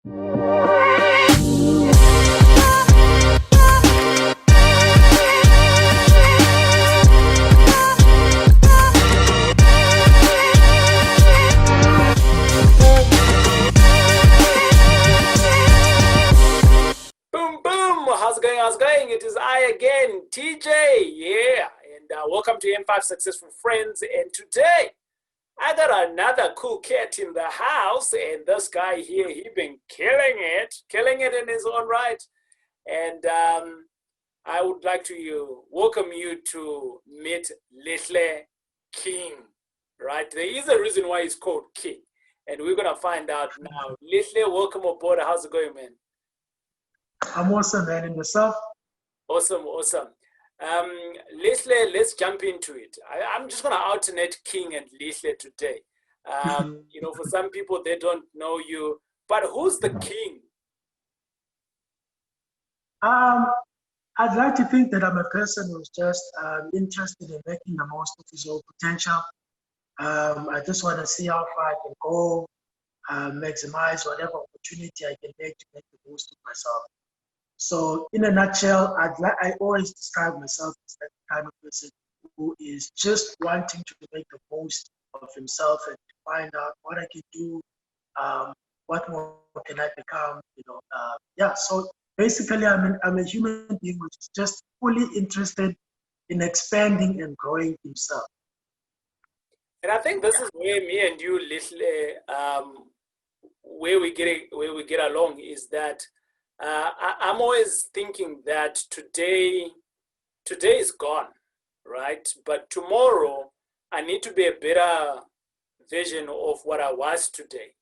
How's it going? How's it going? It is I again, TJ. Yeah, and welcome to M5 Successful Friends. And today, I got another cool cat in the house, and this guy here, he been killing it in his own right. And I would like to welcome you to meet Lihle King. Right? There is a reason why he's called King, and we're gonna find out now. Lihle, welcome aboard. How's it going, man? I'm awesome, man. And yourself? Awesome. Let's jump into it. I'm just going to alternate King and Lihle today. You know, for some people, they don't know you, but who's the King? I'd like to think that I'm a person who's just interested in making the most of his own potential. I just want to see how far I can go, maximize whatever opportunity I can make to make the most of myself. So in a nutshell, I always describe myself as that kind of person who is just wanting to make the most of himself and to find out what I can do, what more can I become, yeah, so basically I'm a human being which is just fully interested in expanding and growing himself. And I think this is where me and you, Lihle, where we get along is that I'm always thinking that today is gone, right? But tomorrow, I need to be a better version of what I was today.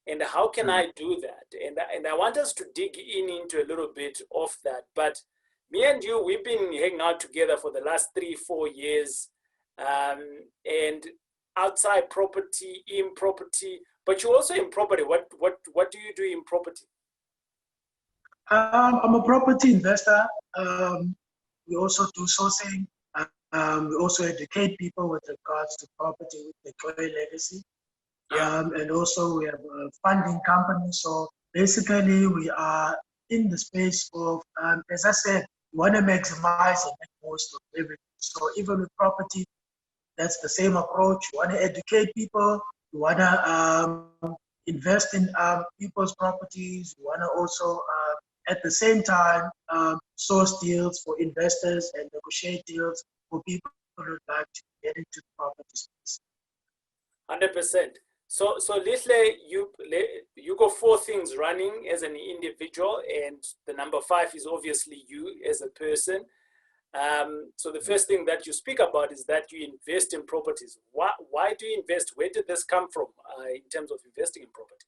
And how can I do that? And I want us to dig into a little bit of that. But me and you, we've been hanging out together for the last 3-4 years, and outside property, in property, but you're also in property. What do you do in property? I'm a property investor. We also do sourcing. We also educate people with regards to property with the Nxoyi legacy. Yeah. And also we have a funding company. So basically we are in the space of, as I said, we want to maximize and make most of everything. So even with property, that's the same approach. We want to educate people. We want to invest in people's properties. We want to also at the same time, source deals for investors and negotiate deals for people who would like to get into the property space. 100%. So Lihle, you got 4 things running as an individual, and the number 5 is obviously you as a person. So the first thing that you speak about is that you invest in properties. Why do you invest? Where did this come from in terms of investing in property?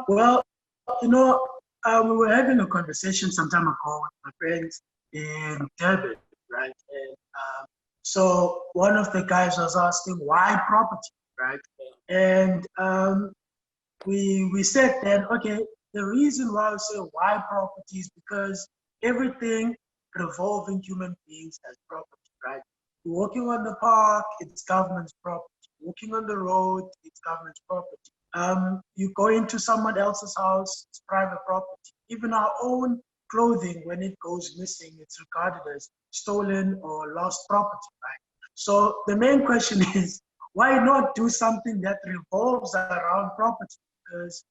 Well, we were having a conversation some time ago with my friends in Durban, right? And so one of the guys was asking, why property, right? And we said then, okay, the reason why we say why property is because everything revolving human beings as property, right? Walking on the park, it's government's property. Walking on the road, it's government's property. You go into someone else's house, it's private property. Even our own clothing, when it goes missing, it's regarded as stolen or lost property, right? So the main question is, why not do something that revolves around property? Because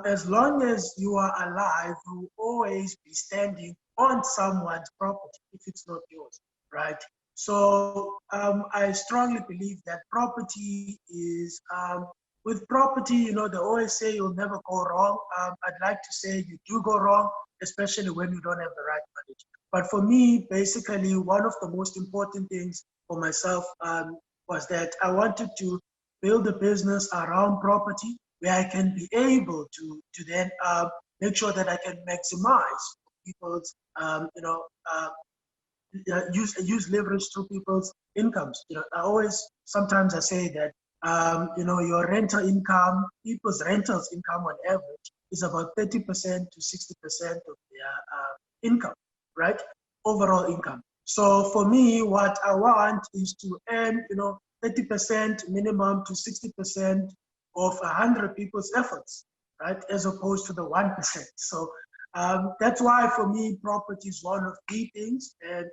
as long as you are alive, you will always be standing on someone's property if it's not yours, right? So I strongly believe that property is, with property, they always say you'll never go wrong. I'd like to say you do go wrong, especially when you don't have the right knowledge. But for me, basically, one of the most important things for myself was that I wanted to build a business around property where I can be able to then make sure that I can maximize people's, use leverage through people's incomes. Sometimes I say that your rental income, people's rentals income on average is about 30% to 60% of their income, right? Overall income. So for me, what I want is to earn, 30% minimum to 60% of 100 people's efforts. right? As opposed to the 1%. So that's why for me, property is one of the things. And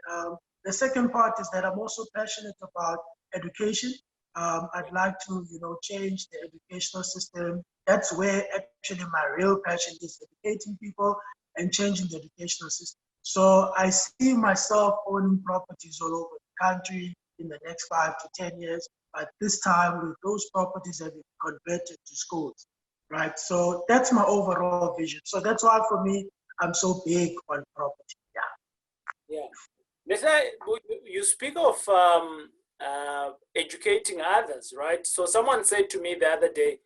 the second part is that I'm also passionate about education. I'd like to, change the educational system. That's where actually my real passion is, educating people and changing the educational system. So I see myself owning properties all over the country in the next 5 to 10 years. But this time, with those properties have been converted to schools, right? So that's my overall vision. So that's why for me, I'm so big on property. Yeah. Lihle, you speak of educating others, right? So someone said to me the other day,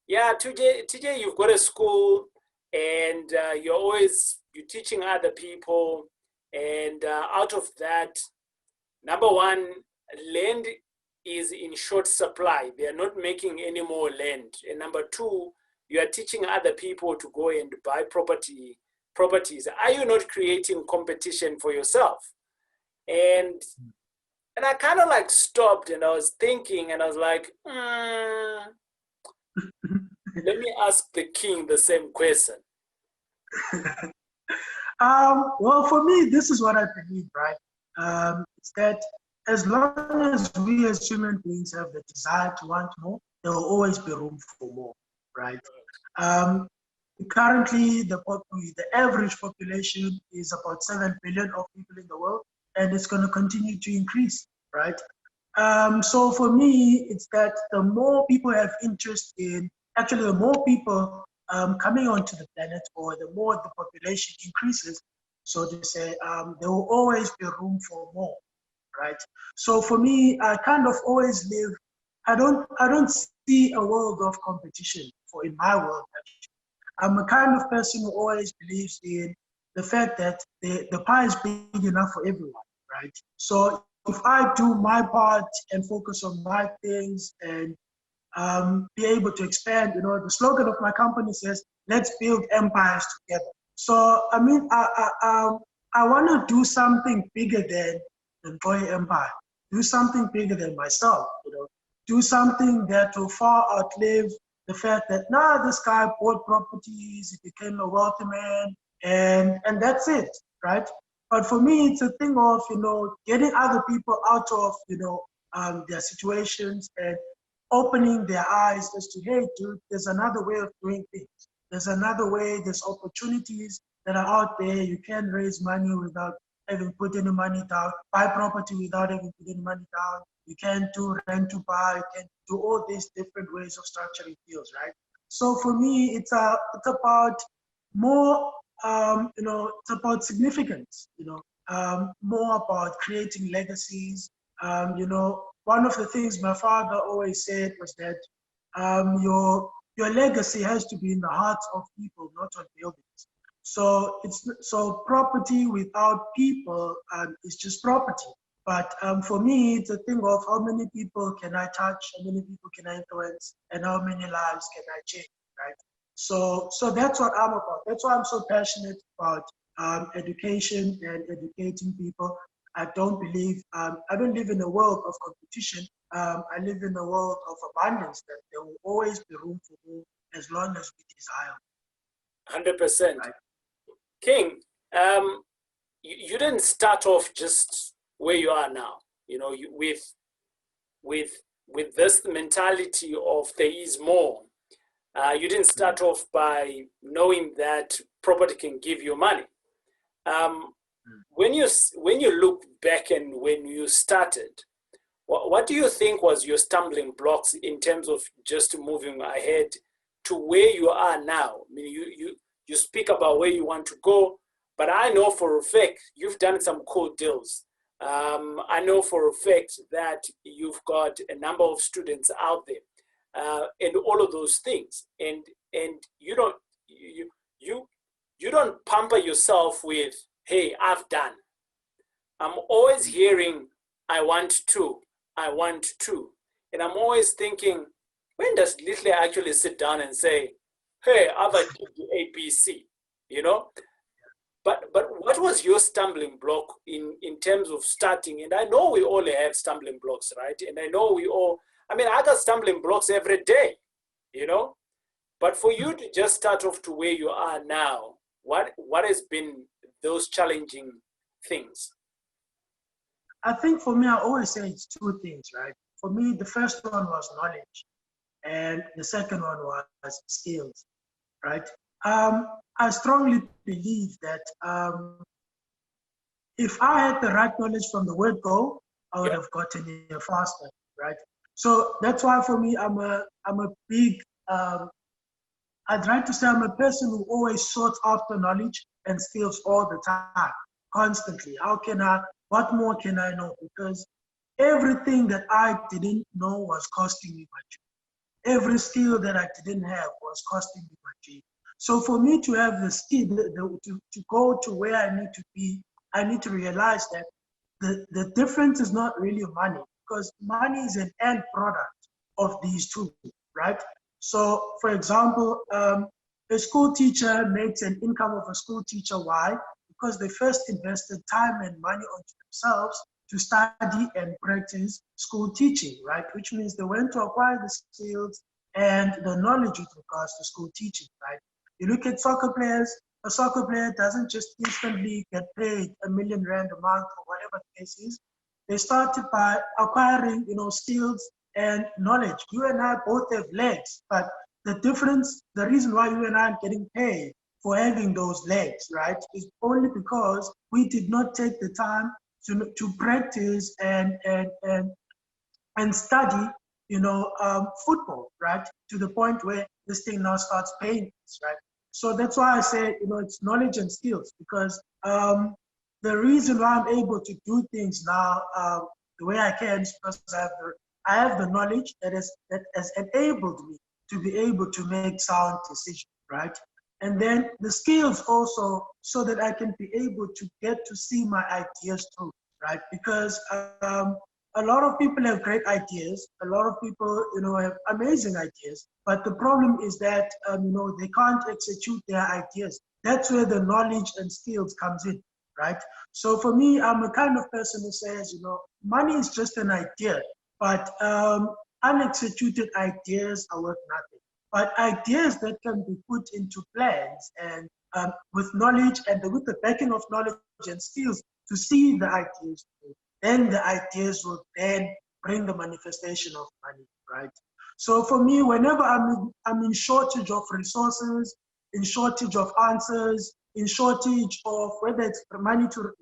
yeah, TJ, you've got a school and you're teaching other people. And out of that, number one, land is in short supply. They are not making any more land. And number two, you are teaching other people to go and buy properties. Are you not creating competition for yourself? And I kind of like stopped and I was thinking and I was like, let me ask the king the same question. Well, for me, this is what I believe, right? It's that as long as we as human beings have the desire to want more, there will always be room for more, right? Currently, the average population is about 7 billion of people in the world, and it's going to continue to increase, right? So for me, it's that the more people have interest in, actually, the more people coming onto the planet, or the more the population increases, so to say, there will always be room for more, right? So for me, I kind of always live. I don't see a world of competition in my world. Actually. I'm a kind of person who always believes in the fact that the pie is big enough for everyone, right? So if I do my part and focus on my things and be able to expand, the slogan of my company says, let's build empires together. So, I mean, I want to do something bigger than the Nxoyi Empire, do something bigger than myself, do something that will far outlive the fact that, this guy bought properties, he became a wealthy man, and that's it, right? But for me, it's a thing of, getting other people out of, their situations and opening their eyes as to, hey, dude, there's another way of doing things. There's another way, there's opportunities that are out there. You can raise money without having put any money down, buy property without having put any money down. You can do rent to buy, you can do all these different ways of structuring deals, right? So for me, it's about more, it's about significance, more about creating legacies. One of the things my father always said was that your legacy has to be in the hearts of people, not on buildings. So property without people is just property. But for me, it's a thing of how many people can I touch, how many people can I influence, and how many lives can I change, right? So that's what I'm about. That's why I'm so passionate about education and educating people. I don't live in a world of competition. I live in a world of abundance, that there will always be room for more as long as we desire. 100%. Right. King, you didn't start off just where you are now, with this mentality of there is more. You didn't start off by knowing that property can give you money. When you look back and when you started, what do you think was your stumbling blocks in terms of just moving ahead to where you are now? I mean, you speak about where you want to go, but I know for a fact you've done some cool deals. I know for a fact that you've got a number of students out there, and all of those things. And you don't pamper yourself with, hey, I've done. I'm always hearing, I want to. And I'm always thinking, when does Lihle actually sit down and say, hey, I've achieved ABC, But what was your stumbling block in terms of starting? And I know we all have stumbling blocks, right? And I know I got stumbling blocks every day, But for you to just start off to where you are now, what has been those challenging things? I think for me, I always say it's two things, right? For me, the first one was knowledge, and the second one was skills, right? I strongly believe that if I had the right knowledge from the word go, I would Yeah. have gotten here faster, right? So that's why for me, I'm a big I try to say I'm a person who always sought after knowledge and skills all the time, constantly. What more can I know? Because everything that I didn't know was costing me my dream. Every skill that I didn't have was costing me my dream. So for me to have the skill, to go to where I need to be, I need to realize that the difference is not really money, because money is an end product of these two, right? So, for example, a school teacher makes an income of a school teacher. Why? Because they first invested time and money onto themselves to study and practice school teaching, right? Which means they went to acquire the skills and the knowledge with regards to school teaching, right? You look at soccer players, a soccer player doesn't just instantly get paid R1 million a month or whatever the case is. They started by acquiring, skills and knowledge. You and I both have legs, but the difference, the reason why you and I are getting paid for having those legs, right, is only because we did not take the time to practice and study, football, right, to the point where this thing now starts paying us, right? So that's why I say, it's knowledge and skills, because the reason why I'm able to do things now the way I can is because I have the knowledge that has enabled me to be able to make sound decisions, right? And then the skills also, so that I can be able to get to see my ideas through, right? Because a lot of people have great ideas. A lot of people, have amazing ideas. But the problem is that, they can't execute their ideas. That's where the knowledge and skills comes in, right? So for me, I'm a kind of person who says, money is just an idea, but unexecuted ideas are worth nothing. But ideas that can be put into plans and with knowledge and with the backing of knowledge and skills to see the ideas through, then the ideas will then bring the manifestation of money, right? So for me, whenever I'm in shortage of resources, in shortage of answers, in shortage of whether it's money to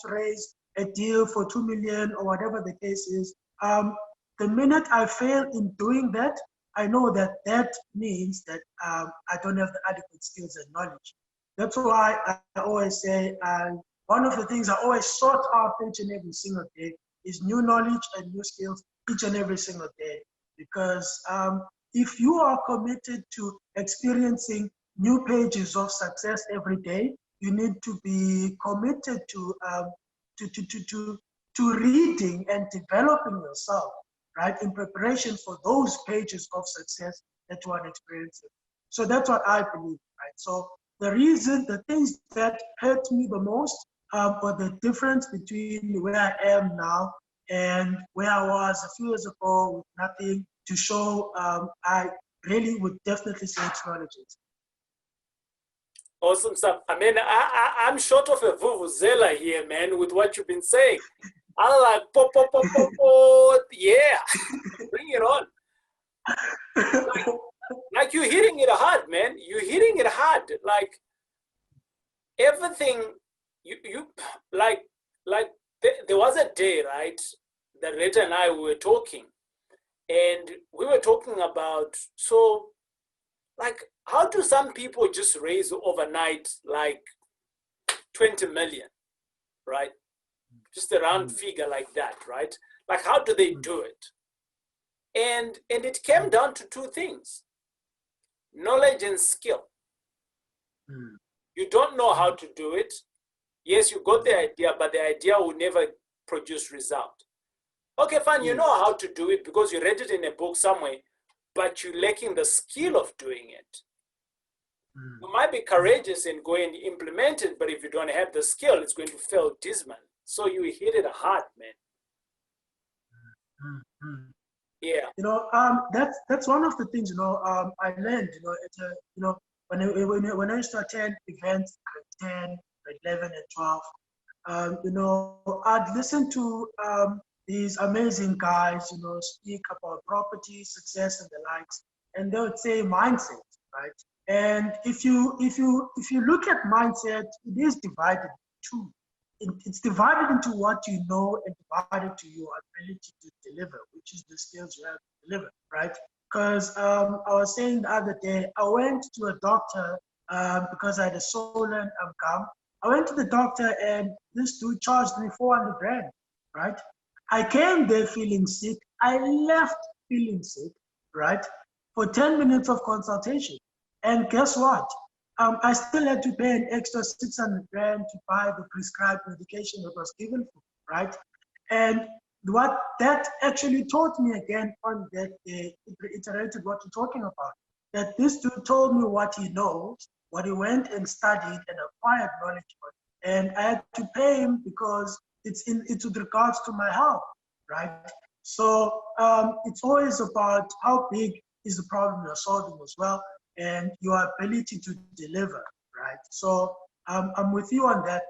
raise a deal for 2 million or whatever the case is, the minute I fail in doing that, I know that that means that I don't have the adequate skills and knowledge. That's why I always say, one of the things I always sought out each and every single day is new knowledge and new skills each and every single day. Because if you are committed to experiencing new pages of success every day, you need to be committed to reading and developing yourself, right, in preparation for those pages of success that you are experiencing. So that's what I believe, right? So the things that hurt me the most, or the difference between where I am now and where I was a few years ago with nothing to show, I really would definitely say technology. Awesome stuff. I mean, I'm short of a vuvuzela here, man, with what you've been saying. I'm like, pop, pop, pop, pop, pop. Yeah, bring it on. Like you're hitting it hard, man. You're hitting it hard. Like everything, you like there was a day, right, that Rita and I were talking, and we were talking about, so like, how do some people just raise overnight like 20 million, right? Just a round figure like that, right? Like, how do they do it? And it came down to two things: knowledge and skill. You don't know how to do it. Yes, you got the idea, but the idea will never produce result. Okay, fine, you know how to do it because you read it in a book somewhere, but you're lacking the skill of doing it. You might be courageous in going to implement it, but if you don't have the skill, it's going to fail dismally. So you hit it hard, man. Yeah. That's one of the things, I learned, when I used to attend events, grade 10, grade 11, and 12, I'd listen to these amazing guys, speak about property, success, and the likes, and they would say mindset, right? And if you look at mindset, it is divided into two. It's divided into what you know and divided to your ability to deliver, which is the skills you have to deliver, right? Because I was saying the other day, I went to a doctor because I had a swollen gum. I went to the doctor and this dude charged me 400 grand, right? I came there feeling sick. I left feeling sick, right? For 10 minutes of consultation. And guess what? I still had to pay an extra 600 grand to buy the prescribed medication that was given for me, right? And what that actually taught me again on that day, it reiterated what you're talking about, that this dude told me what he knows, what he went and studied and acquired knowledge on. And I had to pay him because it's with regards to my health, right? So it's always about how big is the problem you're solving as well, and your ability to deliver, right? So I'm with you on that,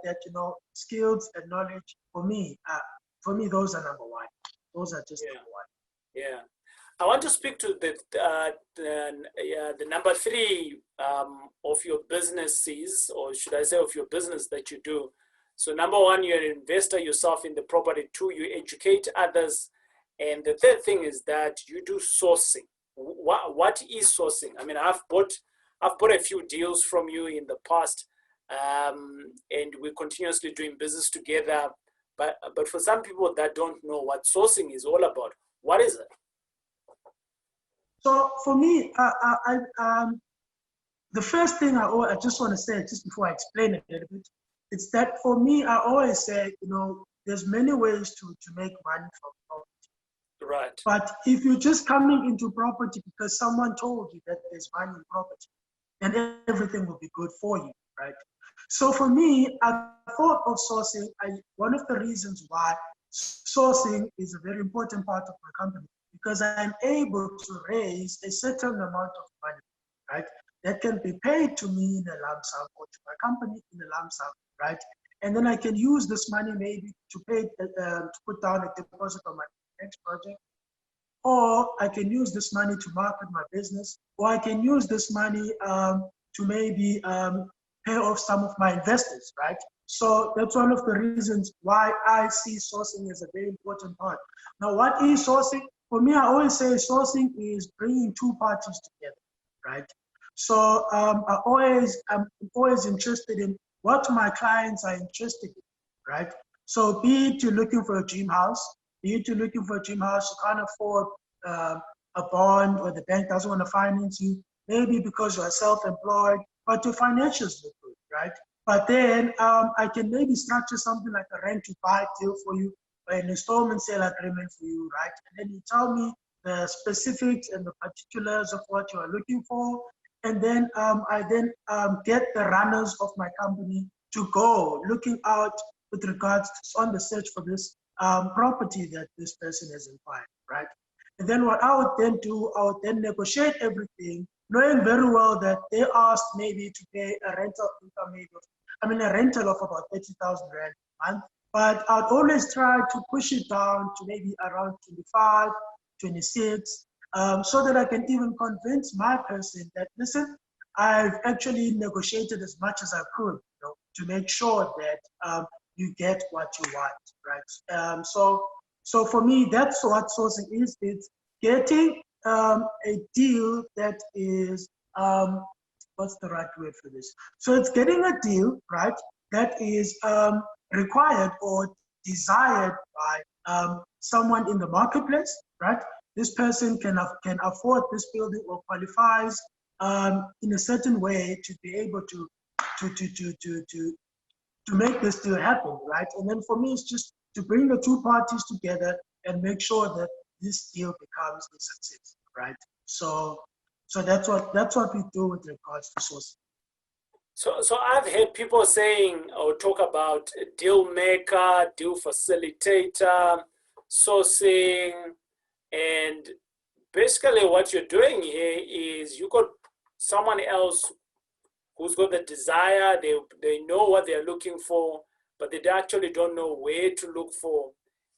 skills and knowledge for me, those are number one. Those are just number one. Yeah. I want to speak to the number three of your businesses, or should I say of your business that you do. So number one, you're an investor yourself in the property. Two, you educate others. And the third thing is that you do sourcing. What is sourcing? I mean, I've bought a few deals from you in the past, and we're continuously doing business together. But for some people that don't know what sourcing is all about, what is it? So for me, the first thing I just want to say, just before I explain it a little bit, it's that for me, I always say, there's many ways to make money from property. Right. But if you're just coming into property because someone told you that there's money in property, then everything will be good for you, right? So for me, I thought of sourcing. One of the reasons why sourcing is a very important part of my company, because I'm able to raise a certain amount of money, right? That can be paid to me in a lump sum or to my company in a lump sum, right? And then I can use this money maybe to put down a deposit on my next project, or I can use this money to market my business, or I can use this money to maybe pay off some of my investors, right? So that's one of the reasons why I see sourcing as a very important part. Now, what is sourcing? For me, I always say sourcing is bringing two parties together, right? So I'm always interested in what my clients are interested in, right? So be it you're looking for a dream house, you can't afford a bond, or the bank doesn't want to finance you, maybe because you're self-employed, but your financials look good, right? But then I can maybe structure something like a rent to buy deal for you, or an installment sale agreement for you, right? And then you tell me the specifics and the particulars of what you are looking for. And then I get the runners of my company to go looking out with regards to on the search for this property that this person has inquired, right? And then what I would then do, I would then negotiate everything, knowing very well that they asked maybe to pay a rental income, a rental of about 30,000 rand a month, but I'd always try to push it down to maybe around 25, 26, so that I can even convince my person that, listen, I've actually negotiated as much as I could, to make sure that you get what you want, right? So for me, that's what sourcing is. It's getting a deal that is, what's the right word for this? So it's getting a deal, right, that is required or desired by someone in the marketplace, right? This person can afford this building or qualifies in a certain way to be able to make this deal happen, right? And then for me, it's just to bring the two parties together and make sure that this deal becomes a success, right? So that's what we do with regards to sourcing. So I've heard people saying or talk about deal maker, deal facilitator, sourcing. And basically what you're doing here is you got someone else who's got the desire, they know what they're looking for, but they actually don't know where to look for.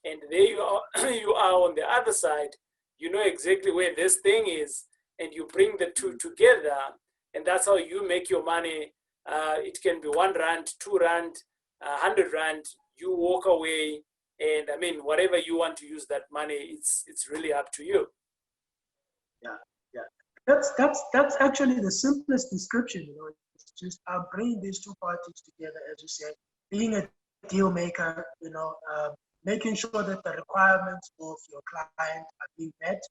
And there you are, you are on the other side, you know exactly where this thing is, and you bring the two together, and that's how you make your money. It can be 1 rand, 2 rand, 100 rand, you walk away, and I mean, whatever you want to use that money, it's really up to you. Yeah, yeah. That's actually the simplest description. You know, it's just bringing these two parties together, as you said, being a deal maker. You know, making sure that the requirements of your client are being met,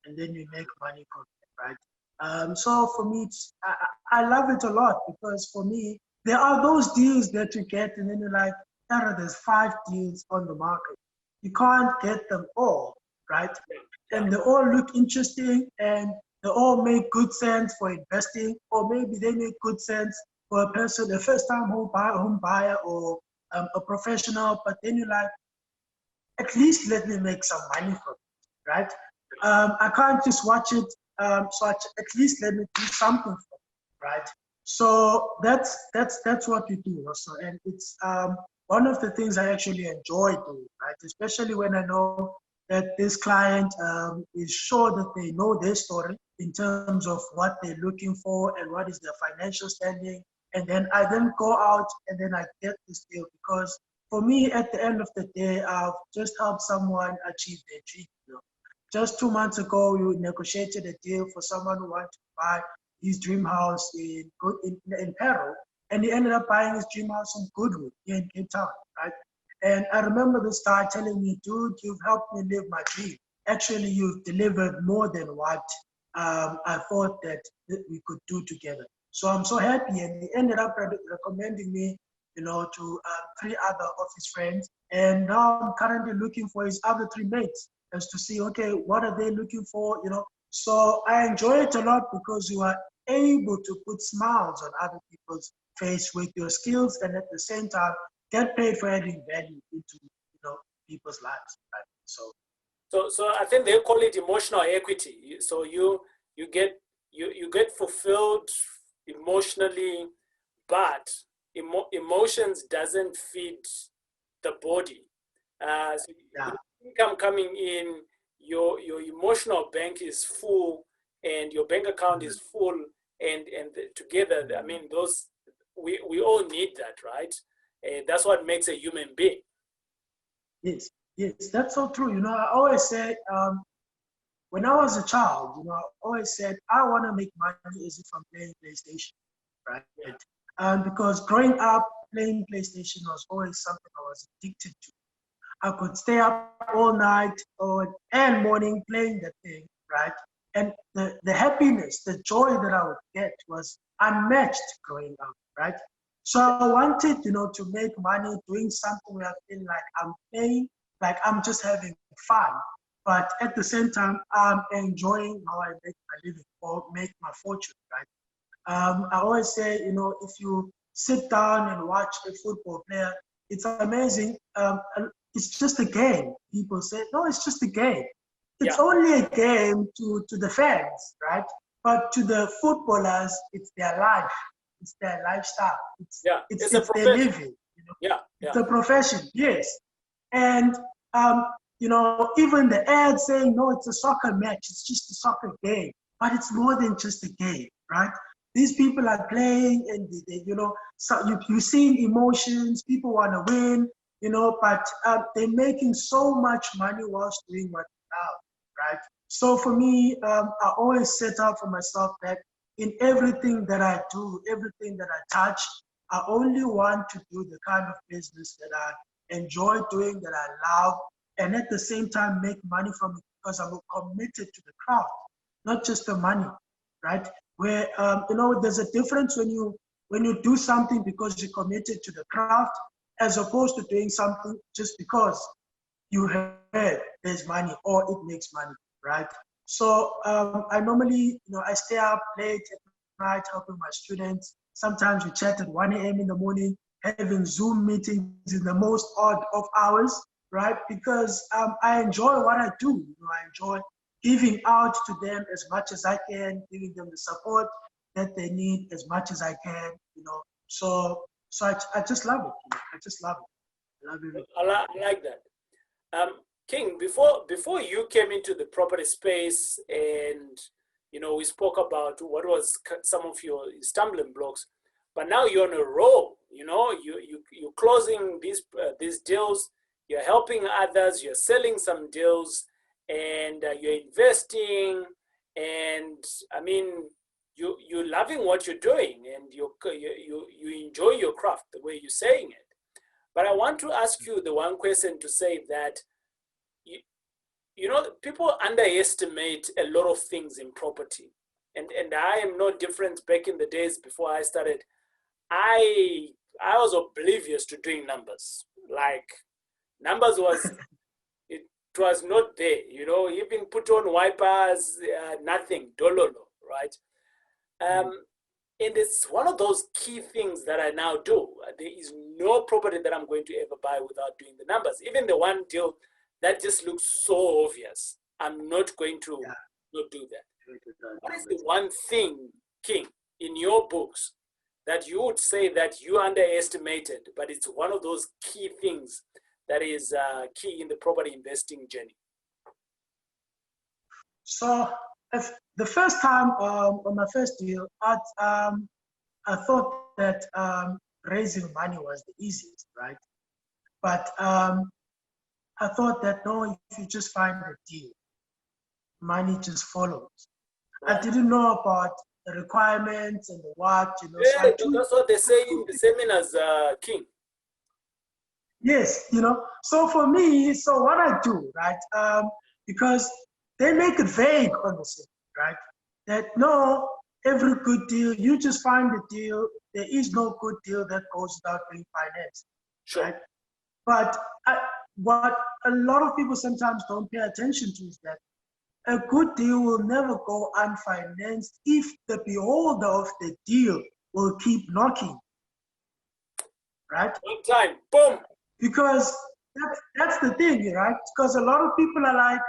and then you make money from it, right? So for me, I love it a lot because for me, there are those deals that you get, and then you're like, Tara, there's 5 deals on the market. You can't get them all, right? And they all look interesting and they all make good sense for investing, or maybe they make good sense for a person, a first-time home buyer or a professional, but then you're like, at least let me make some money from it, right? I can't just watch it, so at least let me do something from it, right? So that's what we do also, and it's one of the things I actually enjoy doing, right? Especially when I know that this client is sure that they know their story in terms of what they're looking for and what is their financial standing, and then I then go out and then I get this deal because for me, at the end of the day, I've just helped someone achieve their dream. You know? Just 2 months ago, we negotiated a deal for someone who wanted to buy his dream house in Peru, and he ended up buying his dream house in Goodwood here in Cape Town, right? And I remember this guy telling me, dude, you've helped me live my dream. Actually, you've delivered more than what I thought that we could do together. So I'm so happy, and he ended up recommending me, you know, to 3 other of his friends. And now I'm currently looking for his other 3 mates as to see, okay, what are they looking for, you know? So I enjoy it a lot because you are able to put smiles on other people's face with your skills, and at the same time, get paid for adding value into, you know, people's lives, right? So I think they call it emotional equity. So you get fulfilled emotionally, but emotions doesn't feed the body. So Yeah. income coming in, your emotional bank is full, and your bank account is full, and together, I mean, those we all need that, right? That's what makes a human being. Yes, yes, that's so true. You know, I always say, when I was a child, you know, I always said, I want to make money as if I'm playing PlayStation, right? Yeah. Because growing up, playing PlayStation was always something I was addicted to. I could stay up all night and morning playing the thing, right? And the happiness, the joy that I would get was unmatched growing up, right? So I wanted, you know, to make money doing something where I feel like I'm playing, like I'm just having fun. But at the same time, I'm enjoying how I make my living or make my fortune, right? I always say, you know, if you sit down and watch a football player, it's amazing. It's just a game. People say, no, it's just a game. It's Yeah. only a game to the fans, right? But to the footballers, it's their life. It's their lifestyle. Yeah, it's a It's their profession. living. You know? Yeah, It's yeah, a profession, yes. And you know, even the ad saying, no, it's a soccer match. It's just a soccer game. But it's more than just a game, right? These people are playing, and you know, so you're seeing emotions. People want to win, you know, but they're making so much money whilst doing what they love, right? So for me, I always set out for myself that in everything that I do, everything that I touch, I only want to do the kind of business that I enjoy doing, that I love, and at the same time make money from it because I'm committed to the craft, not just the money, right? Where you know, there's a difference when you do something because you're committed to the craft, as opposed to doing something just because you heard there's money or it makes money, right? So I normally, you know, I stay up late at night helping my students. Sometimes we chat at 1 a.m. in the morning, having Zoom meetings in the most odd of hours, right? Because I enjoy what I do. You know, I enjoy giving out to them as much as I can, giving them the support that they need as much as I can, you know. So I just love it. You know? I just love it. I love it. I like that. King, before you came into the property space, and you know, we spoke about what was some of your stumbling blocks, but now you're on a roll. You know, you're closing these deals, you're helping others, you're selling some deals, and you're investing, and I mean, you're loving what you're doing, and you enjoy your craft the way you're saying it. But I want to ask you the one question to say that you know, people underestimate a lot of things in property, and I am no different. Back in the days before I started, I was oblivious to doing numbers. Like numbers it was not there. You know, even put on wipers, nothing, dololo, right? And it's one of those key things that I now do. There is no property that I'm going to ever buy without doing the numbers. Even the one deal that just looks so obvious, I'm not going to not do that. What is the one thing, King, in your books that you would say that you underestimated, but it's one of those key things that is key in the property investing journey? So the first time on my first deal, I thought that raising money was the easiest, right? But I thought that no, if you just find a deal, money just follows. I didn't know about the requirements and the what, you know. Yeah, so that's what they say in the seminars, King. Yes, you know. So for me, so what I do, right? Because they make it vague on the site, right? That no, every good deal, you just find a deal. There is no good deal that goes without being financed, sure. Right? But what a lot of people sometimes don't pay attention to is that a good deal will never go unfinanced if the beholder of the deal will keep knocking, right? One time, boom. Because that's the thing, right? Because a lot of people are like,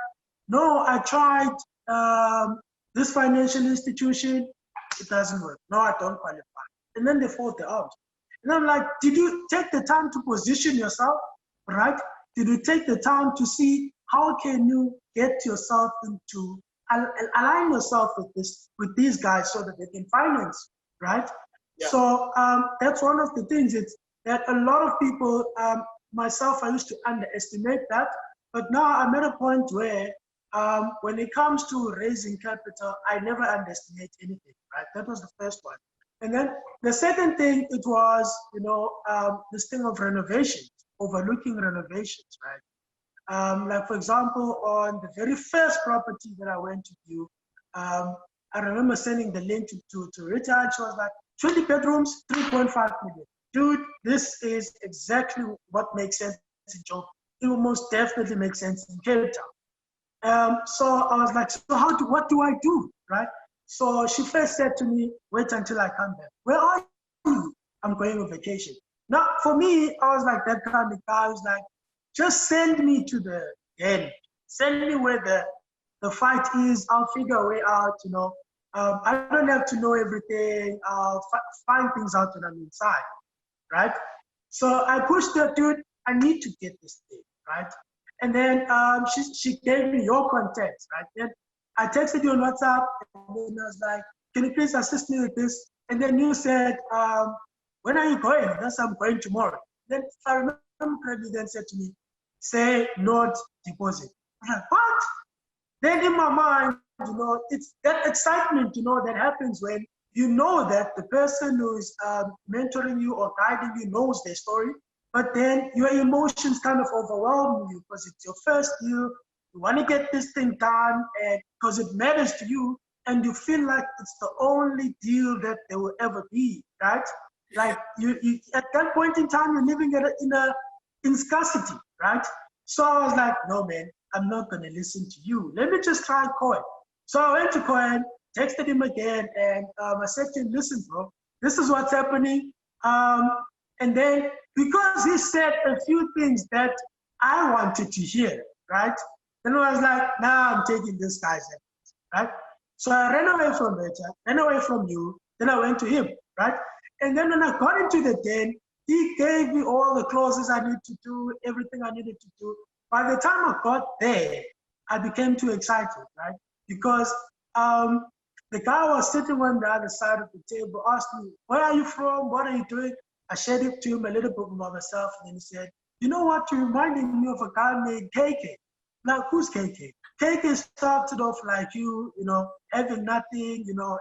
no, I tried this financial institution, it doesn't work. No, I don't qualify. And then they fall out. And I'm like, did you take the time to position yourself, right? Did you take the time to see how can you get yourself into, align yourself with these guys so that they can finance, right? Yeah. So that's one of the things. It's that a lot of people, myself, I used to underestimate that, but now I'm at a point where when it comes to raising capital, I never underestimate anything, right? That was the first one. And then the second thing, it was, you know, this thing of renovations, overlooking renovations, right? Like for example, on the very first property that I went to view, I remember sending the link to Rita. She was like, 20 bedrooms, 3.5 million. Dude, this is exactly what makes sense in Joburg. It will most definitely make sense in Cape Town. So I was like, so what do I do, right? So she first said to me, wait until I come back. Where are you? I'm going on vacation. Now, for me, I was like that kind of guy who's like, just send me to the end. Send me where the fight is. I'll figure a way out, you know. I don't have to know everything. I'll find things out when I'm inside, right? So I pushed her, dude, I need to get this thing, right? And then she gave me your contacts, right? Then I texted you on WhatsApp, and then I was like, can you please assist me with this? And then you said, when are you going? Yes, I'm going tomorrow. Then if I remember correctly, then said to me, say not deposit. I'm like, what? Then in my mind, you know, it's that excitement, you know, that happens when you know that the person who is mentoring you or guiding you knows their story, but then your emotions kind of overwhelm you because it's your first deal. You want to get this thing done, and because it matters to you, and you feel like it's the only deal that there will ever be, right? Like you at that point in time, you're living in scarcity, right? So I was like, no, man, I'm not going to listen to you. Let me just try Cohen. So I went to Cohen, texted him again, and I said to him, listen, bro, this is what's happening. And then because he said a few things that I wanted to hear, right? Then I was like, nah, I'm taking this guy's advice, right? So I ran away from Beta, ran away from you. Then I went to him, right? And then when I got into the den, he gave me all the clauses I need to do, everything I needed to do. By the time I got there, I became too excited, right? Because the guy was sitting on the other side of the table, asked me, where are you from? What are you doing? I shared it to him a little bit about myself, and then he said, you know what, you're reminding me of a guy named KK. Like, who's KK? KK started off like you know, having nothing, you know,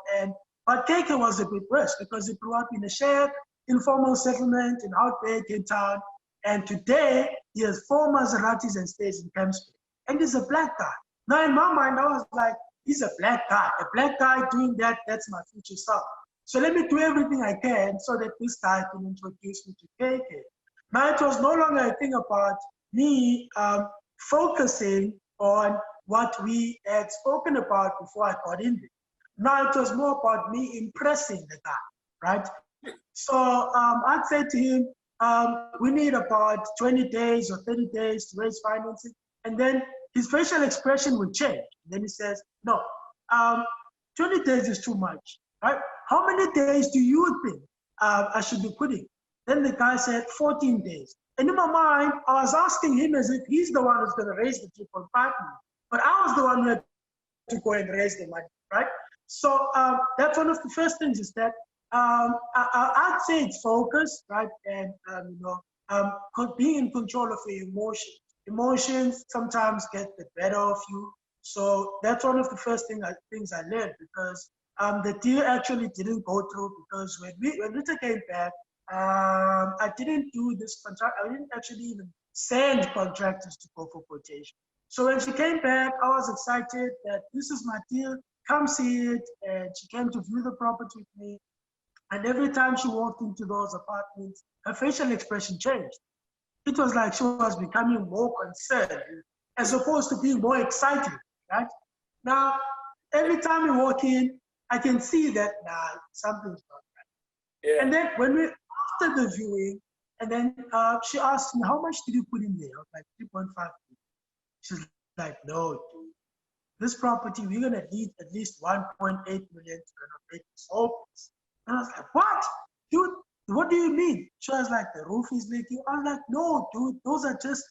but KK was a bit worse because he grew up in a shared informal settlement in Outback in town. And today, he has 4 Maseratis and stays in Kempston. And he's a black guy. Now, in my mind, I was like, he's a black guy doing that, that's my future self. So let me do everything I can so that this guy can introduce me to KK. Now, it was no longer a thing about me focusing on what we had spoken about before I got in there. Now it was more about me impressing the guy, right? So I'd say to him, we need about 20 days or 30 days to raise financing. And then his facial expression would change. And then he says, no, 20 days is too much, right? How many days do you think I should be putting? Then the guy said 14 days. And in my mind, I was asking him as if he's the one who's going to raise the 3.5 million. But I was the one who had to go and raise the money, right? So that's one of the first things is that I'd say it's focus, right? And, you know, being in control of your emotions. Emotions sometimes get the better of you. So that's one of the first things I learned because the deal actually didn't go through because when Rita came back, I didn't do this contract. I didn't actually even send contractors to go for quotation. So when she came back, I was excited that this is my deal. Come see it. And she came to view the property with me. And every time she walked into those apartments, her facial expression changed. It was like she was becoming more concerned as opposed to being more excited, right? Now, every time we walk in, I can see that something's not right. Yeah. And then after the viewing, and then she asked me, how much did you put in there? I was like, 3.5. She's like, no, dude. This property, we're gonna need at least 1.8 million to renovate this whole place. And I was like, what? Dude, what do you mean? She was like, the roof is leaking. I was like, no, dude, those are just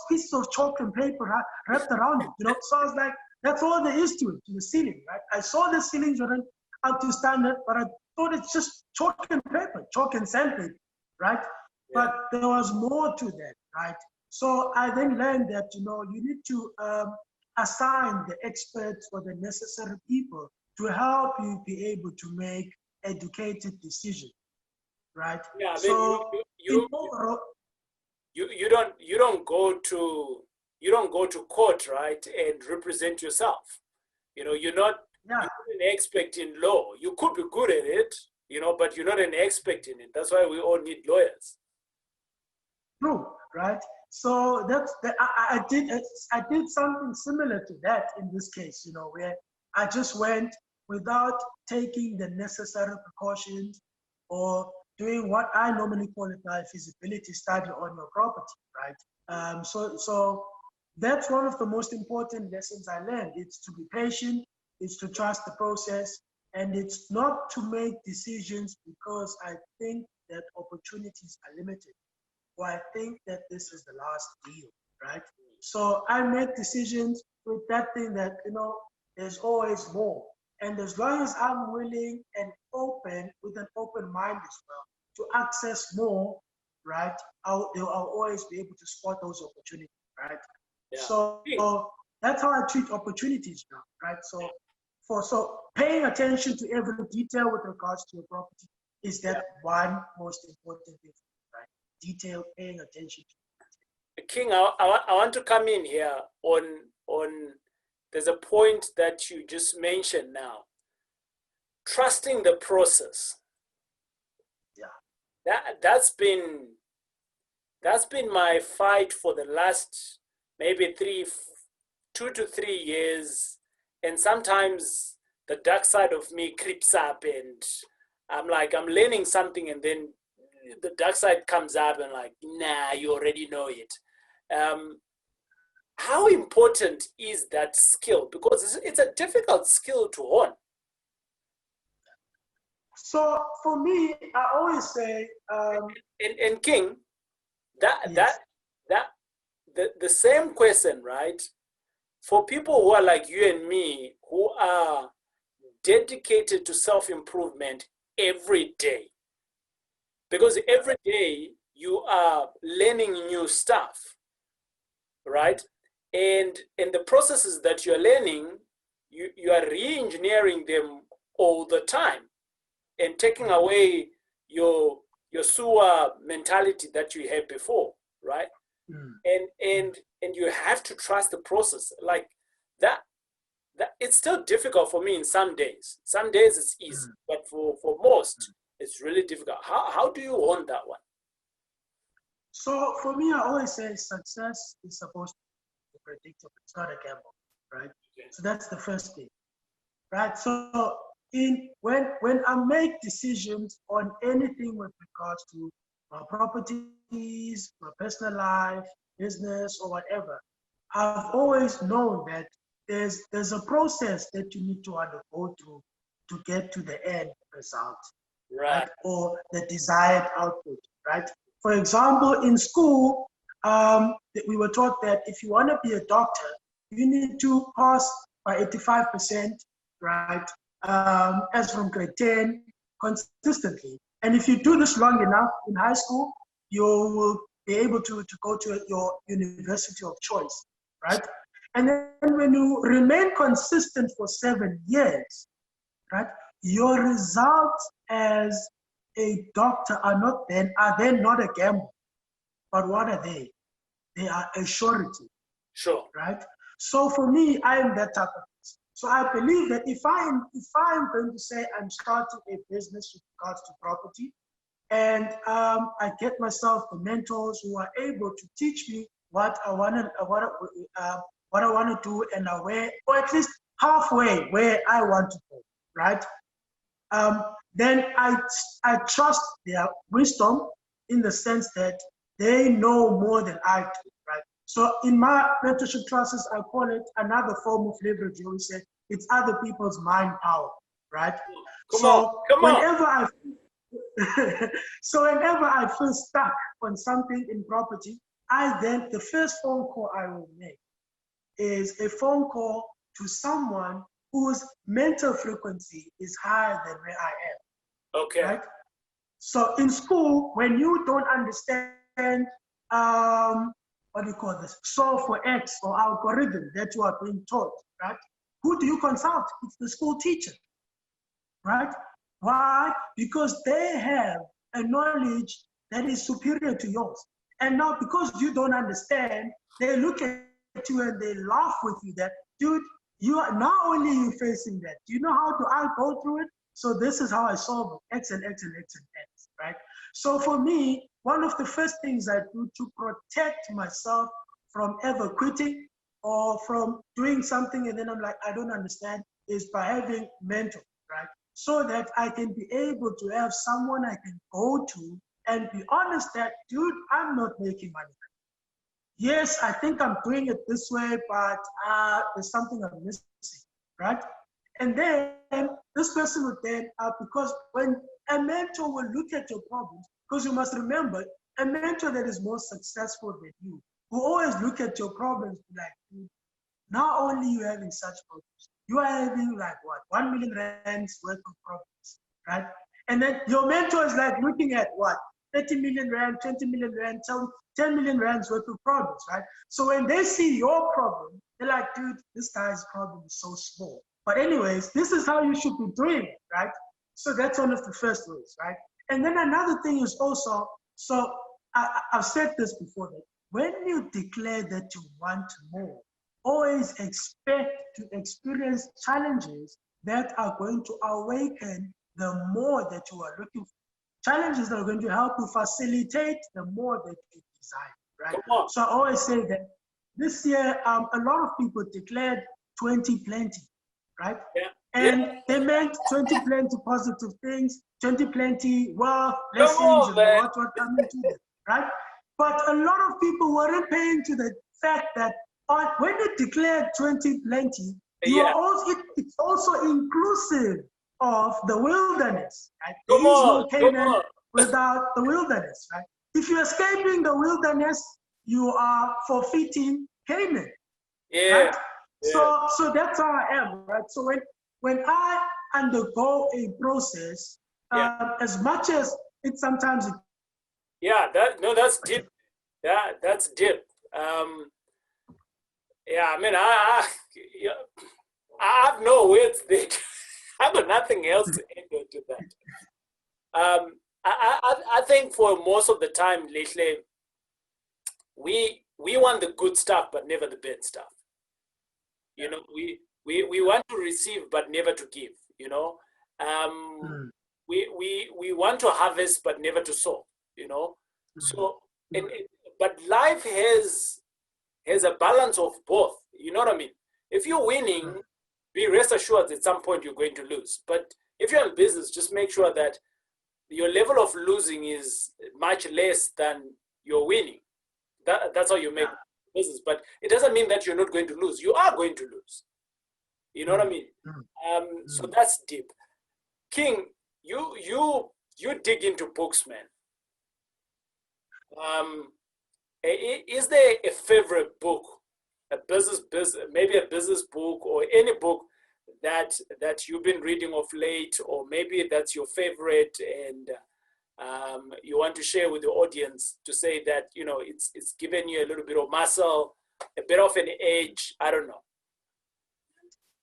pieces of chalk and paper wrapped around it, you know? So I was like, that's all there is to it, to the ceiling, right? I saw the ceilings weren't up to standard, but I thought it's just chalk and paper, chalk and sandpaper, right? Yeah. But there was more to that, right? So I then learned that, you know, you need to assign the experts or the necessary people to help you be able to make educated decisions, right? Yeah, I mean, so you don't go to court, right, and represent yourself. You know, you're not an expert in law. You could be good at it, you know, but you're not an expert in it. That's why we all need lawyers. True, right? So I did something similar to that in this case, you know, where I just went without taking the necessary precautions or doing what I normally call a feasibility study on your property, right? So that's one of the most important lessons I learned. It's to be patient, it's to trust the process, and it's not to make decisions because I think that opportunities are limited. Or I think that this is the last deal, right? So I make decisions with that thing that, you know, there's always more. And as long as I'm willing and open, with an open mind as well, to access more, right, I'll always be able to spot those opportunities, right? Yeah. So that's how I treat opportunities now, right? So paying attention to every detail with regards to your property is that one most important thing. Detail, paying attention to. King, I want to come in here on there's a point that you just mentioned now. Trusting the process. Yeah. That's been my fight for the last maybe 2 to 3 years, and sometimes the dark side of me creeps up, and I'm learning something, and then the dark side comes up and like, nah, you already know it. how important is that skill? Because it's a difficult skill to hone. So for me, I always say, and King, yes. the same question, right? For people who are like you and me, who are dedicated to self-improvement every day, because every day you are learning new stuff, right? And the processes that you're learning, you are re-engineering them all the time and taking away your sewer mentality that you had before, right? And you have to trust the process. Like that it's still difficult for me in some days. Some days it's easy, but for most it's really difficult. How do you own that one? So for me, I always say success is supposed to be predictable. It's not a gamble, right? Okay. So that's the first thing, right? So when I make decisions on anything with regards to my properties, my personal life, business, or whatever, I've always known that there's a process that you need to undergo to get to the end result, right? Or the desired output, right? For example, in school, we were taught that if you want to be a doctor, you need to pass by 85%, right? As from grade 10, consistently. And if you do this long enough in high school, you will be able to go to your university of choice, right? And then when you remain consistent for 7 years, right, your results as a doctor are then not a gamble, but what are they? They are a surety. Sure. Right? So for me, I am that type of person. So I believe that if I am going to say I'm starting a business with regards to property, and I get myself the mentors who are able to teach me what I want to do, and where, or at least halfway where I want to go, right? Then I trust their wisdom in the sense that they know more than I do, right? So in my mentorship classes, I call it another form of leverage. You always say it's other people's mind power, right? Come on. So whenever I feel stuck on something in property, the first phone call I will make is a phone call to someone whose mental frequency is higher than where I am. Okay. Right? So in school, when you don't understand what do you call this, solve for X or algorithm that you are being taught, right? Who do you consult? It's the school teacher, right? Why? Because they have a knowledge that is superior to yours. And now because you don't understand, they look at you and they laugh with you that, dude, you are not only you facing that, do you know how do I go through it? So this is how I solve it, X and X and X and X, right? So for me, one of the first things I do to protect myself from ever quitting or from doing something and then I'm like, I don't understand, is by having mentors, right? So that I can be able to have someone I can go to and be honest that, dude, I'm not making money. Yes, I think I'm doing it this way, but there's something I'm missing, right? And then this person would then, because when a mentor will look at your problems, because you must remember, a mentor that is more successful than you, will always look at your problems like, not only you having such problems, you are having like what, 1 million rands worth of problems, right? And then your mentor is like looking at what, 30 million rand, 20 million rand, 10 million rands worth of problems, right? So when they see your problem, they're like, dude, this guy's problem is so small. But anyways, this is how you should be doing it, right? So that's one of the first ways, right? And then another thing is also, so I've said this before, that when you declare that you want more, always expect to experience challenges that are going to awaken the more that you are looking for. Challenges that are going to help you facilitate the more that you desire, right? So I always say that this year, a lot of people declared 2020, right? Yeah. And they meant 2020 positive things, 2020 wealth, blessings, and what coming to them, right? But a lot of people weren't paying to the fact that when you declare 2020, you Yeah. are also, it's also inclusive of the wilderness. Right? Come There is on, no come Canaan on. without the wilderness. Right? If you're escaping the wilderness, you are forfeiting Canaan. Yeah. Right? Yeah. So that's how I am. Right? So when I undergo a process, Yeah. as much as it sometimes it Yeah. That's deep. Yeah, that's deep. Um, yeah, I mean, yeah, I have no words there. I've got nothing else to add to that. I think for most of the time, lately, we want the good stuff, but never the bad stuff. You know, we want to receive, but never to give. You know, um, mm, we want to harvest, but never to sow. You know, mm, so but life has a balance of both. You know what I mean? If you're winning, mm, be rest assured at some point you're going to lose. But if you're in business, just make sure that your level of losing is much less than your winning. That's how you make yeah, business. But it doesn't mean that you're not going to lose. You are going to lose. You know what I mm, mean? mm, So mm. that's deep. King, you dig into books, man. Um, is there a favorite book, a business, maybe a business book or any book that you've been reading of late, or maybe that's your favorite, and you want to share with the audience to say that it's given you a little bit of muscle, a bit of an edge. I don't know.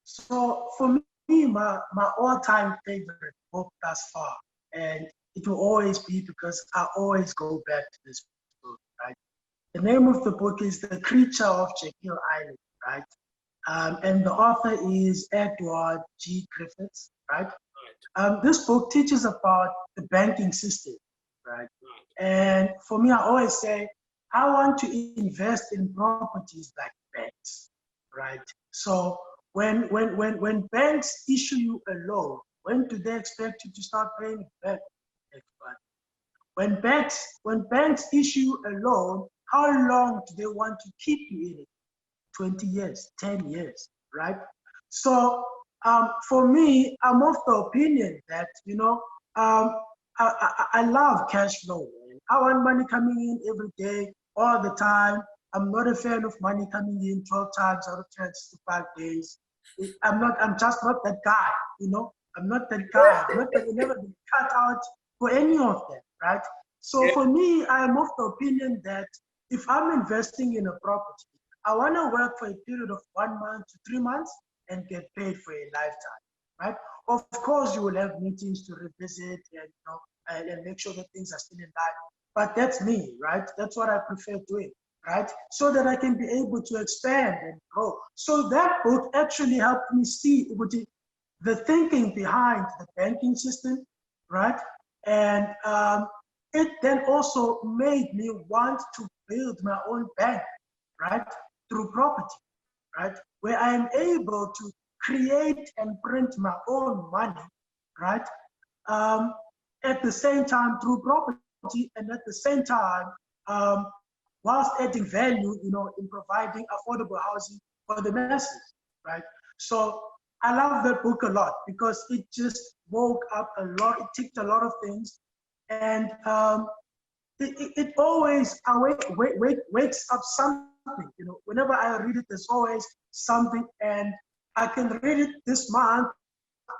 So for me, my all-time favorite book thus far, and it will always be because I always go back to this book, right? The name of the book is The Creature of Jekyll Island, right? And the author is Edward G. Griffiths, right? This book teaches about the banking system, right? And for me, I always say, I want to invest in properties like banks, right? So when banks issue you a loan, when do they expect you to start paying it back? When banks issue a loan, how long do they want to keep you in it? 20 years, 10 years, right? So for me, I'm of the opinion that, um, I love cash flow. Man. I want money coming in every day, all the time. I'm not a fan of money coming in 12 times out of 365 days. I'm just not that guy, I'm not that guy. I'm not that, never been cut out for any of them, right? So Yeah. for me, I am of the opinion that if I'm investing in a property, I want to work for a period of 1 month to 3 months and get paid for a lifetime, right? Of course, you will have meetings to revisit and make sure that things are still in line. But that's me, right? That's what I prefer doing, right? So that I can be able to expand and grow. So that book actually helped me see the thinking behind the banking system, right? And it then also made me want to build my own bank, right? Through property, right? Where I am able to create and print my own money, right? Um, at the same time through property, and at the same time, whilst adding value, in providing affordable housing for the masses, right? So I love that book a lot because it just woke up a lot, it ticked a lot of things, and it always wakes up something. Whenever I read it, there's always something, and I can read it this month,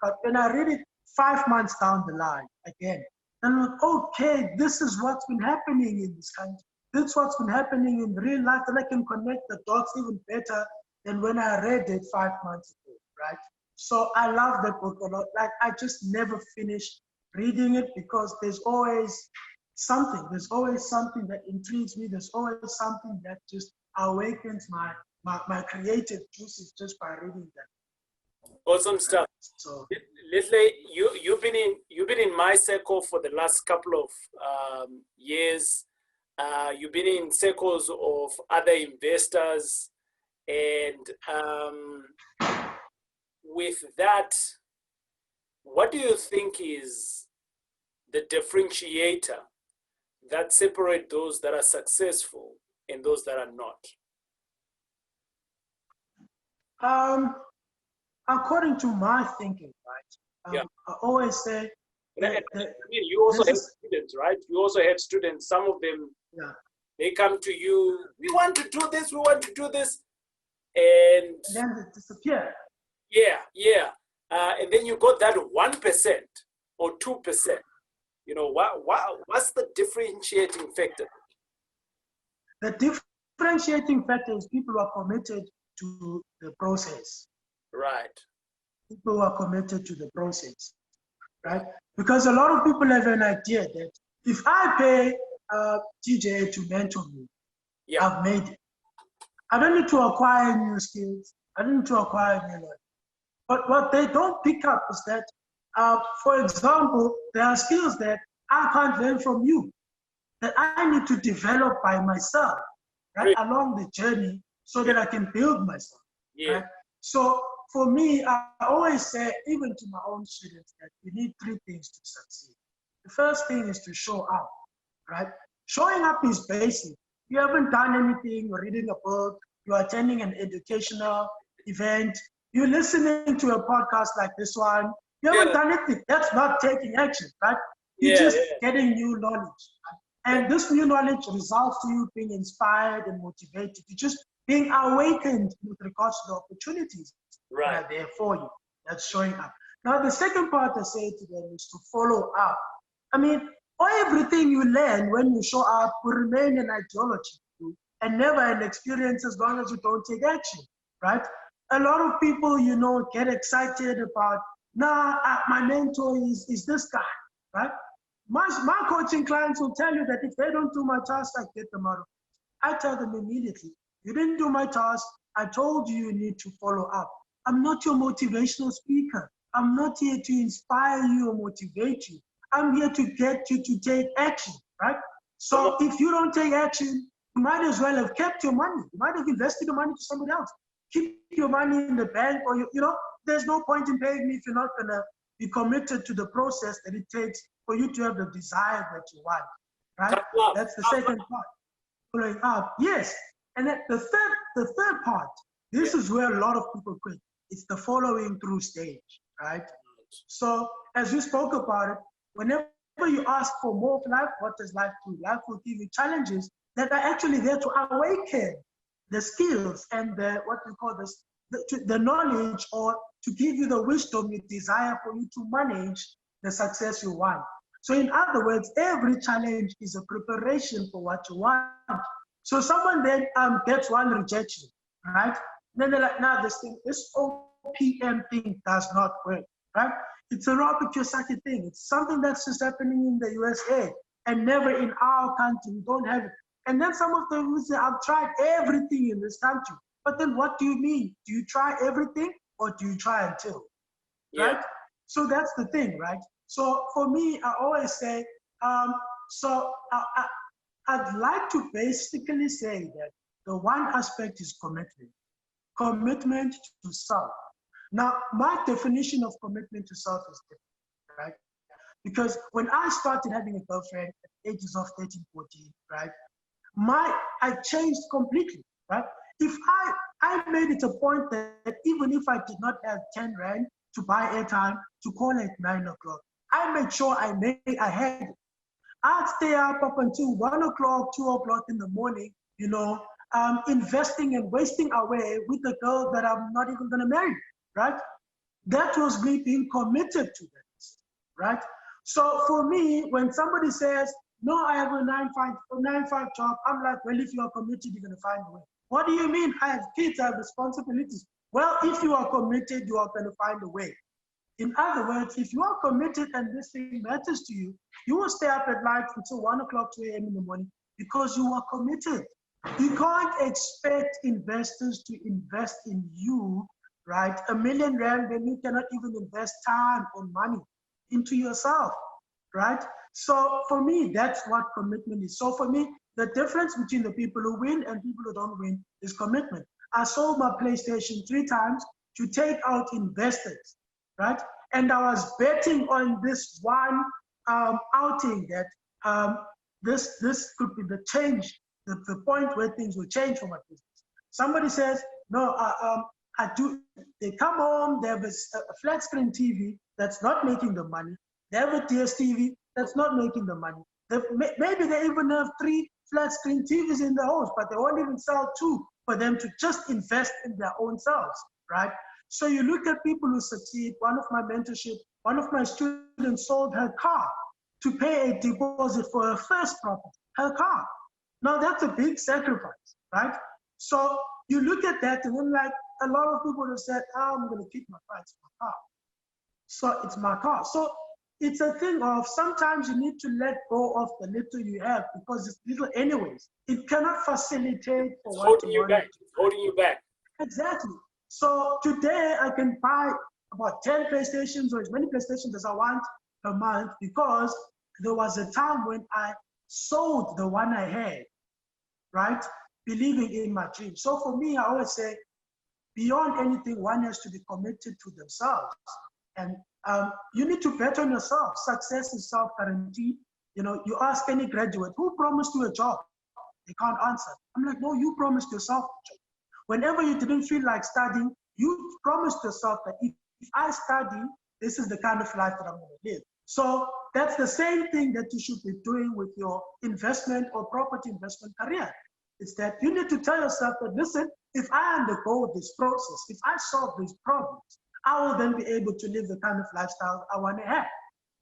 but when I read it 5 months down the line again, then I'm like, okay, this is what's been happening in this country. This is what's been happening in real life, and I can connect the dots even better than when I read it 5 months ago, right? So I love that book a lot. Like I just never finish reading it because there's always something that intrigues me. There's always something that just awakens my creative juices just by reading Awesome that. Right? stuff. So Lihle, you've been in my circle for the last couple of years. You've been in circles of other investors, and with that, what do you think is the differentiator that separate those that are successful and those that are not? According to my thinking, right? Yeah. I always say And that, I mean, you also this have is, students, right? You also have students. Some of them, yeah. they come to you, we want to do this, we want to do this. And Then they disappear. yeah. And then you got that 1% or 2%. You know, what's the differentiating factor? The differentiating factor is people who are committed to the process. Right. People who are committed to the process, right? Because a lot of people have an idea that if I pay TJ to mentor me, Yeah. I've made it. I don't need to acquire new skills. I don't need to acquire new knowledge. But what they don't pick up is that, for example, there are skills that I can't learn from you, that I need to develop by myself, right, Great. along the journey so that I can build myself, Yeah. right? So for me, I always say, even to my own students, that you need three things to succeed. The first thing is to show up, right? Showing up is basic. You haven't done anything, you're reading a book, you're attending an educational event, you're listening to a podcast like this one, you haven't done anything. That's not taking action, right? You're just getting new knowledge. Right? And this new knowledge results to you being inspired and motivated. You're just being awakened with regards to the opportunities that are there for you. That's showing up. Now, the second part I say to them is to follow up. I mean, everything you learn when you show up will remain an ideology and never an experience as long as you don't take action, right? A lot of people, you know, get excited about, my mentor is this guy, right? My coaching clients will tell you that if they don't do my task, I get them out of it. I tell them immediately, you didn't do my task. I told you you need to follow up. I'm not your motivational speaker. I'm not here to inspire you or motivate you. I'm here to get you to take action, right? So if you don't take action, you might as well have kept your money. You might have invested the money to somebody else. Keep your money in the bank, or there's no point in paying me if you're not gonna be committed to the process that it takes for you to have the desire that you want, right? That's the second part. Following up, yes. And then the third part, this is where a lot of people quit. It's the following through stage, right? So as we spoke about it, whenever you ask for more of life, what does life do? Life will give you challenges that are actually there to awaken the skills and the knowledge, or to give you the wisdom you desire for you to manage the success you want. So in other words, every challenge is a preparation for what you want. So someone then gets one rejection, right? Then they're like, this OPM thing does not work, right? It's a Robert Kiyosaki thing. It's something that's just happening in the USA and never in our country. We don't have it. And then some of them will say, I've tried everything in this country. But then what do you mean? Do you try everything, or do you try until? Right? So that's the thing, right? So for me, I always say, I'd like to basically say that the one aspect is commitment. Commitment to self. Now, my definition of commitment to self is different, right? Because when I started having a girlfriend at the ages of 13, 14, right, I changed completely, right? If I made it a point that even if I did not have 10 Rand to buy airtime to call at 9 o'clock, I made sure I had it. I'd stay up until 1 o'clock, 2 o'clock in the morning, investing and wasting away with a girl that I'm not even gonna marry, right? That was me being committed to this, right? So for me, when somebody says, no, I have a 9-5 job, I'm like, well, if you are committed, you're gonna find a way. What do you mean? I have kids, I have responsibilities. Well, if you are committed, you are gonna find a way. In other words, if you are committed and this thing matters to you, you will stay up at night until 1 o'clock, 2 a.m. in the morning because you are committed. You can't expect investors to invest in you, right? R1 million when you cannot even invest time and money into yourself, right? So for me, that's what commitment is. So for me, the difference between the people who win and people who don't win is commitment. I sold my PlayStation 3 times to take out investors, right? And I was betting on this one outing that this could be the change, the point where things will change for my business. Somebody says, no, They come home, they have a flat screen TV that's not making the money. They have a DSTV that's not making the money. Maybe they even have 3 flat screen TVs in the house, but they won't even sell 2 for them to just invest in their own selves, right? So you look at people who succeed. One of my students sold her car to pay a deposit for her first property, her car. Now that's a big sacrifice, right? So you look at that and then like a lot of people have said, oh, I'm gonna keep my car, it's my car. So it's my car. So it's a thing of sometimes you need to let go of the little you have because it's little anyways. It cannot facilitate for what you want. It's holding you back. Exactly. So today I can buy about 10 PlayStations or as many PlayStations as I want a month because there was a time when I sold the one I had, right? Believing in my dream. So for me, I always say, beyond anything, one has to be committed to themselves. And you need to bet on yourself. Success is self-guaranteed. You know, you ask any graduate, who promised you a job? They can't answer. I'm like, no, you promised yourself a job. Whenever you didn't feel like studying, you promised yourself that if I study, this is the kind of life that I'm going to live. So that's the same thing that you should be doing with your investment or property investment career. It's that you need to tell yourself that, listen, if I undergo this process, if I solve these problems, I will then be able to live the kind of lifestyle I want to have,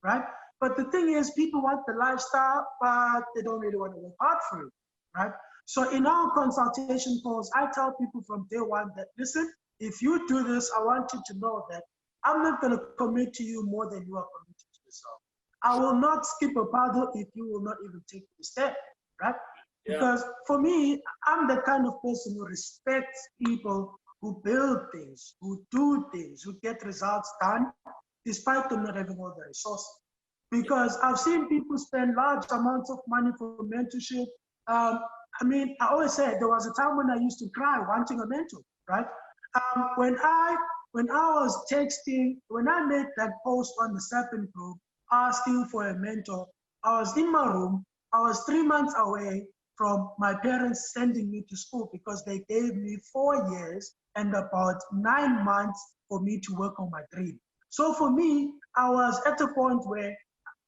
right? But the thing is, people want the lifestyle, but they don't really want to work hard for it, right? So in our consultation calls, I tell people from day one that, listen, if you do this, I want you to know that I'm not going to commit to you more than you are committed to yourself. I will not skip a paddle if you will not even take the step, right? Yeah. Because for me, I'm the kind of person who respects people who build things, who do things, who get results done, despite them not having all the resources. Because I've seen people spend large amounts of money for mentorship. I mean, I always say there was a time when I used to cry wanting a mentor, right? When I was texting, when I made that post on the Serpent group asking for a mentor, I was in my room. I was 3 months away from my parents sending me to school because they gave me 4 years and about 9 months for me to work on my dream. So for me, I was at a point where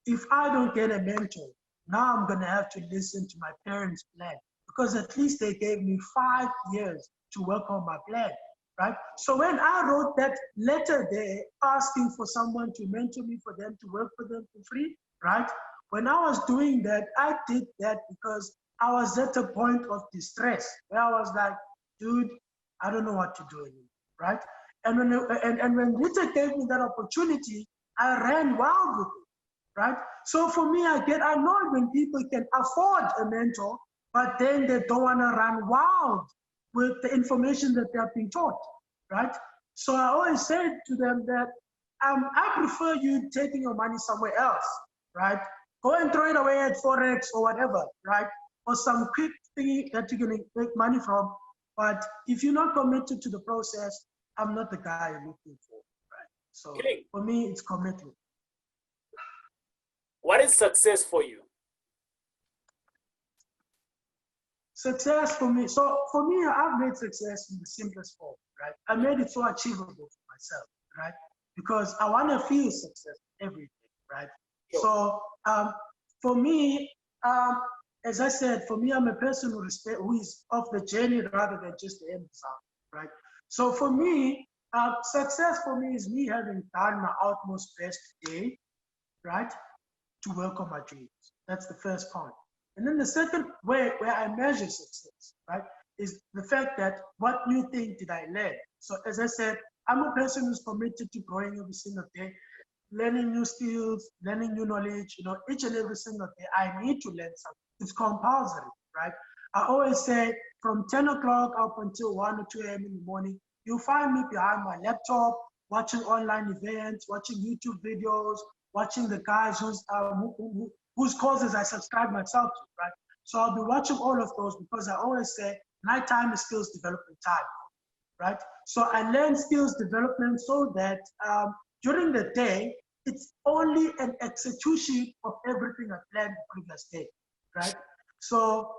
if I don't get a mentor, now I'm gonna have to listen to my parents' plan because at least they gave me 5 years to work on my plan, right? So when I wrote that letter there asking for someone to mentor me, for them to work for them for free, right? When I was doing that, I did that because I was at a point of distress where I was like, dude, I don't know what to do anymore, right? And when Rita gave me that opportunity, I ran wild with it, right? So for me, I know when people can afford a mentor, but then they don't want to run wild with the information that they're being taught, right? So I always said to them that I prefer you taking your money somewhere else, right? Go and throw it away at Forex or whatever, right? Or some quick thing that you're going to make money from. But if you're not committed to the process, I'm not the guy you're looking for, right? So for me, it's commitment. What is success for you? Success for me. So for me, I've made success in the simplest form, right? I made it so achievable for myself, right? Because I want to feel success every day, right? Sure. So for me, as I said, for me, I'm a person who is of the journey rather than just the end result, right? So for me, success for me is me having done my utmost best today, right? To work on my dreams. That's the first point. And then the second way where I measure success, right, is the fact that what new thing did I learn? So as I said, I'm a person who's committed to growing every single day, learning new skills, learning new knowledge, you know, each and every single day, I need to learn something. It's compulsory, right? I always say from 10 o'clock up until 1 or 2 a.m. in the morning, you'll find me behind my laptop, watching online events, watching YouTube videos, watching the guys whose causes I subscribe myself to, right? So I'll be watching all of those because I always say nighttime is skills development time, right? So I learn skills development so that during the day, it's only an execution of everything I planned the previous day, right? So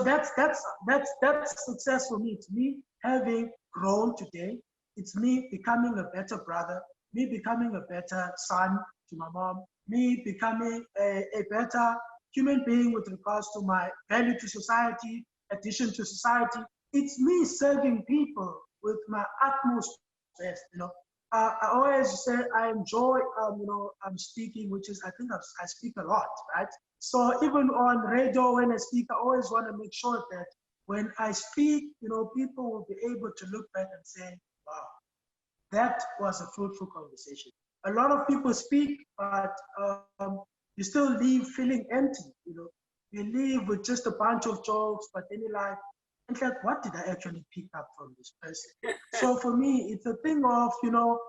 that's success for me. It's me having grown today, it's me becoming a better brother, me becoming a better son to my mom, me becoming a better human being with regards to my value to society, addition to society. It's me serving people with my utmost best, you know. I always say I enjoy, I'm speaking, which is, I think I speak a lot, right? So even on radio, when I speak, I always want to make sure that when I speak, you know, people will be able to look back and say, wow, that was a fruitful conversation. A lot of people speak, but you still leave feeling empty, you know. You leave with just a bunch of jokes, but then you're like, and like, what did I actually pick up from this person? So for me, it's a thing of, you know,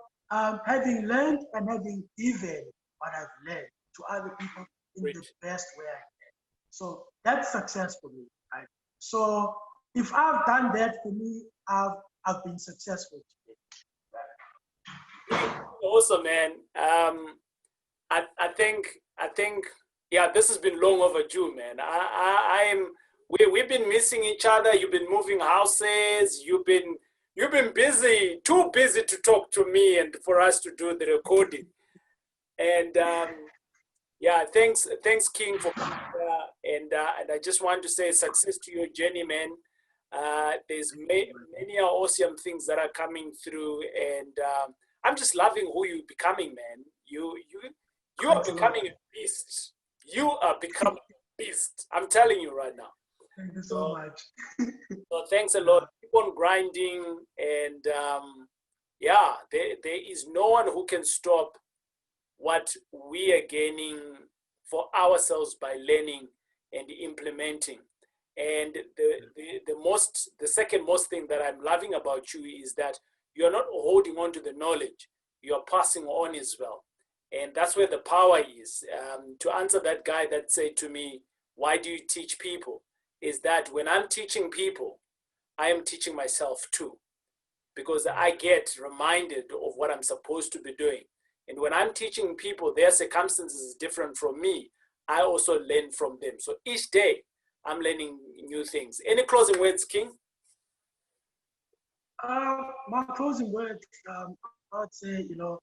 having learned and having given what I've learned to other people in the best way I can. So that's success for me, right? So if I've done that for me, I've been successful today. Awesome, man. I think, yeah, this has been long overdue, man. We've been missing each other. You've been moving houses. You've been busy, too busy to talk to me and for us to do the recording. And yeah, thanks, King, for coming here. And I just want to say success to your journey, man. There's many awesome things that are coming through, and I'm just loving who you're becoming, man. You are becoming a beast. You are becoming a beast. I'm telling you right now. Thank you so much. So thanks a lot. Keep on grinding, and yeah, there is no one who can stop what we are gaining for ourselves by learning and implementing. And the second most thing that I'm loving about you is that you're not holding on to the knowledge, you're passing on as well. And that's where the power is. To answer that guy that said to me, why do you teach people? Is that when I'm teaching people, I am teaching myself too, because I get reminded of what I'm supposed to be doing. And when I'm teaching people, their circumstances is different from me, I also learn from them. So each day, I'm learning new things. Any closing words, King? My closing words, I would say, you know,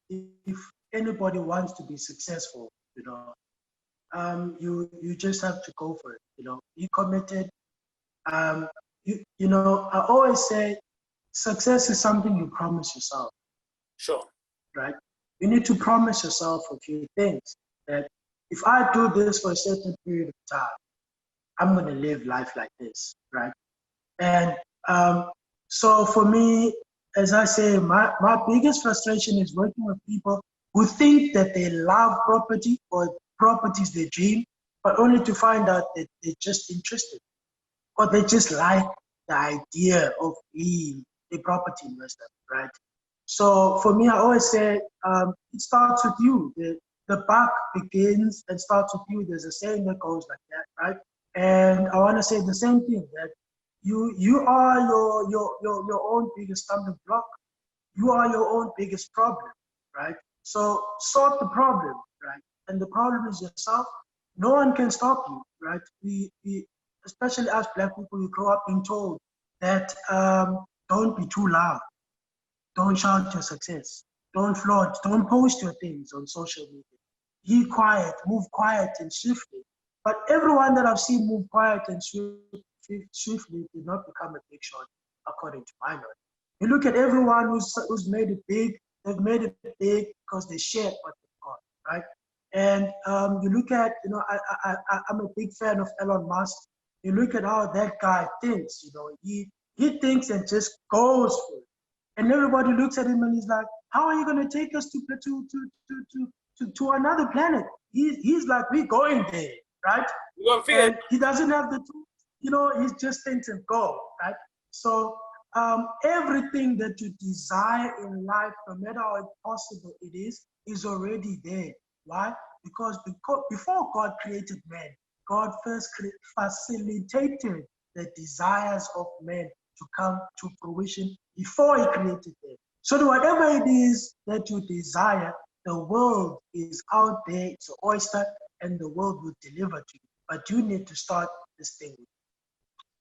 if anybody wants to be successful, you know, you just have to go for it. You know, be committed. You know, I always say, success is something you promise yourself. Sure. Right? You need to promise yourself a few things. That if I do this for a certain period of time, I'm going to live life like this, right? And so for me, as I say, my biggest frustration is working with people who think that they love property or property is their dream, but only to find out that they're just interested or they just like the idea of being a property investor, right? So for me, I always say it starts with you. The buck begins and starts with you. There's a saying that goes like that, right? And I want to say the same thing, that you are your own biggest stumbling block. You are your own biggest problem, right? So solve the problem, right? And the problem is yourself. No one can stop you, right? We especially as Black people, we grow up being told that don't be too loud, don't shout your success, don't flaunt, don't post your things on social media. Be quiet, move quiet and swiftly. But everyone that I've seen move quiet and swiftly did not become a big shot, according to my knowledge. You look at everyone who's made it big, they've made it big because they shared what they've got, right? And you look at, you know, I'm a big fan of Elon Musk. You look at how that guy thinks, you know, he thinks and just goes for it. And everybody looks at him and he's like, how are you going to take us to another planet? He's like, we're going there, right? And he doesn't have the tools, you know, he just thinks and go, right? So everything that you desire in life, no matter how impossible it is already there. Why? Because before God created man, God first facilitated the desires of men to come to fruition before he created them. So whatever it is that you desire, the world is out there, it's an oyster, and the world will deliver to you. But you need to start this thing.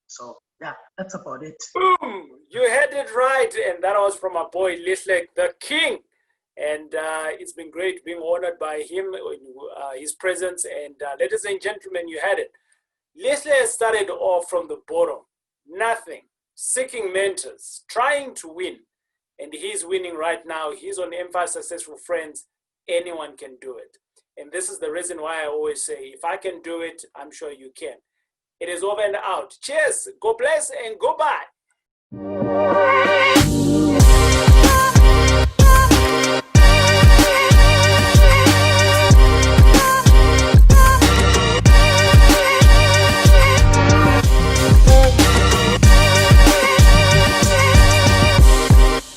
So yeah, that's about it. Boom! You had it right, and that was from our boy Lihle the King. And it's been great being honored by him, his presence. And ladies and gentlemen, you had it. Lihle started off from the bottom, nothing, seeking mentors, trying to win. And he's winning right now. He's on M5 Successful Friends. Anyone can do it. And this is the reason why I always say, if I can do it, I'm sure you can. It is over and out. Cheers. God bless and goodbye.